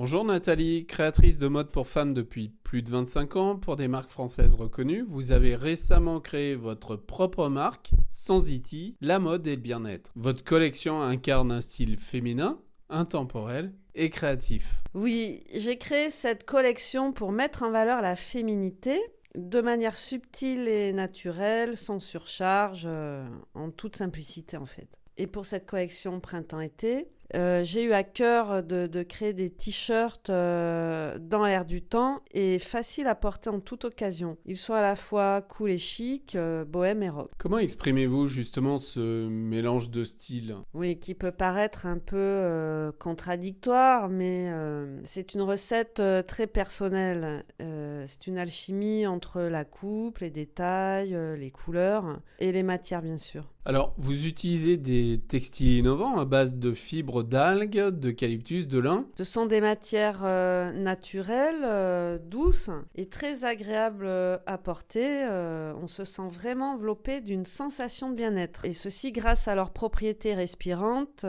Bonjour Nathalie, créatrice de mode pour femmes depuis plus de 25 ans pour des marques françaises reconnues. Vous avez récemment créé votre propre marque, Sensity, la mode et le bien-être. Votre collection incarne un style féminin, intemporel et créatif. Oui, j'ai créé cette collection pour mettre en valeur la féminité de manière subtile et naturelle, sans surcharge, en toute simplicité en fait. Et pour cette collection printemps-été, j'ai eu à cœur de créer des t-shirts dans l'air du temps et faciles à porter en toute occasion. Ils sont à la fois cool et chic, bohème et rock. Comment exprimez-vous justement ce mélange de styles? Oui, qui peut paraître un peu contradictoire, mais c'est une recette très personnelle. C'est une alchimie entre la coupe, les détails, les couleurs et les matières, bien sûr. Alors, vous utilisez des textiles innovants à base de fibres d'algues, d'eucalyptus, de lin. Ce sont des matières naturelles, douces et très agréables à porter. On se sent vraiment enveloppé d'une sensation de bien-être. Et ceci grâce à leurs propriétés respirantes,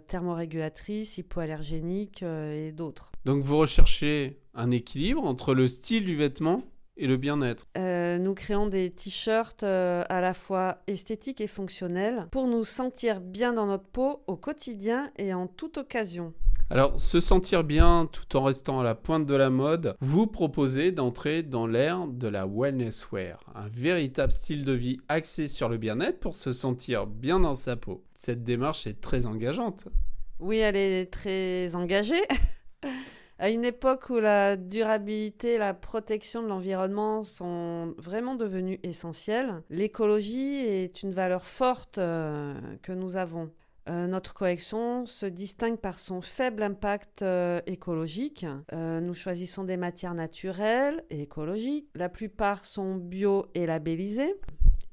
thermorégulatrices, hypoallergéniques et d'autres. Donc vous recherchez un équilibre entre le style du vêtement et le bien-être. Nous créons des t-shirts à la fois esthétiques et fonctionnels pour nous sentir bien dans notre peau au quotidien et en toute occasion. Alors, se sentir bien tout en restant à la pointe de la mode, vous proposez d'entrer dans l'ère de la wellness wear, un véritable style de vie axé sur le bien-être pour se sentir bien dans sa peau. Cette démarche est très engageante. Oui, elle est très engagée. À une époque où la durabilité et la protection de l'environnement sont vraiment devenues essentielles, l'écologie est une valeur forte que nous avons. Notre collection se distingue par son faible impact écologique. Nous choisissons des matières naturelles et écologiques. La plupart sont bio et labellisées.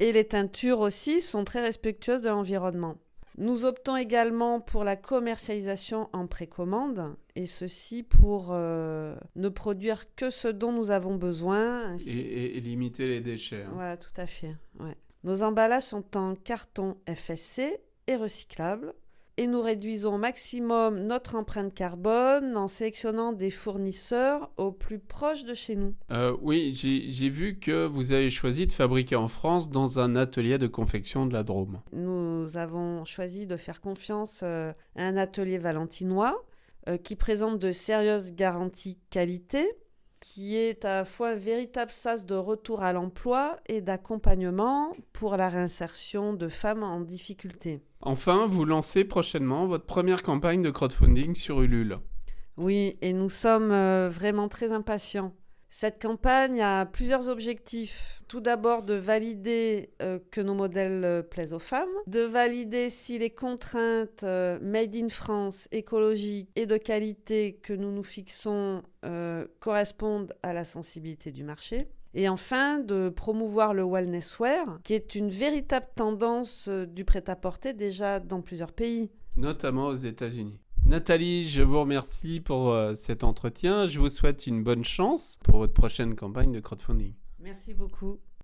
Et les teintures aussi sont très respectueuses de l'environnement. Nous optons également pour la commercialisation en précommande, et ceci pour ne produire que ce dont nous avons besoin. Et limiter les déchets. Voilà, tout à fait. Ouais. Nos emballages sont en carton FSC et recyclables, et nous réduisons au maximum notre empreinte carbone en sélectionnant des fournisseurs au plus proche de chez nous. Oui, j'ai vu que vous avez choisi de fabriquer en France dans un atelier de confection de la Drôme. Nous avons choisi de faire confiance à un atelier valentinois qui présente de sérieuses garanties qualité, qui est à la fois un véritable sas de retour à l'emploi et d'accompagnement pour la réinsertion de femmes en difficulté. Enfin, vous lancez prochainement votre première campagne de crowdfunding sur Ulule. Oui, et nous sommes vraiment très impatients. Cette campagne a plusieurs objectifs. Tout d'abord, de valider que nos modèles plaisent aux femmes, de valider si les contraintes made in France, écologiques et de qualité que nous nous fixons correspondent à la sensibilité du marché. Et enfin, de promouvoir le wellness wear, qui est une véritable tendance du prêt-à-porter déjà dans plusieurs pays. Notamment aux États-Unis. Nathalie, je vous remercie pour cet entretien. Je vous souhaite une bonne chance pour votre prochaine campagne de crowdfunding. Merci beaucoup.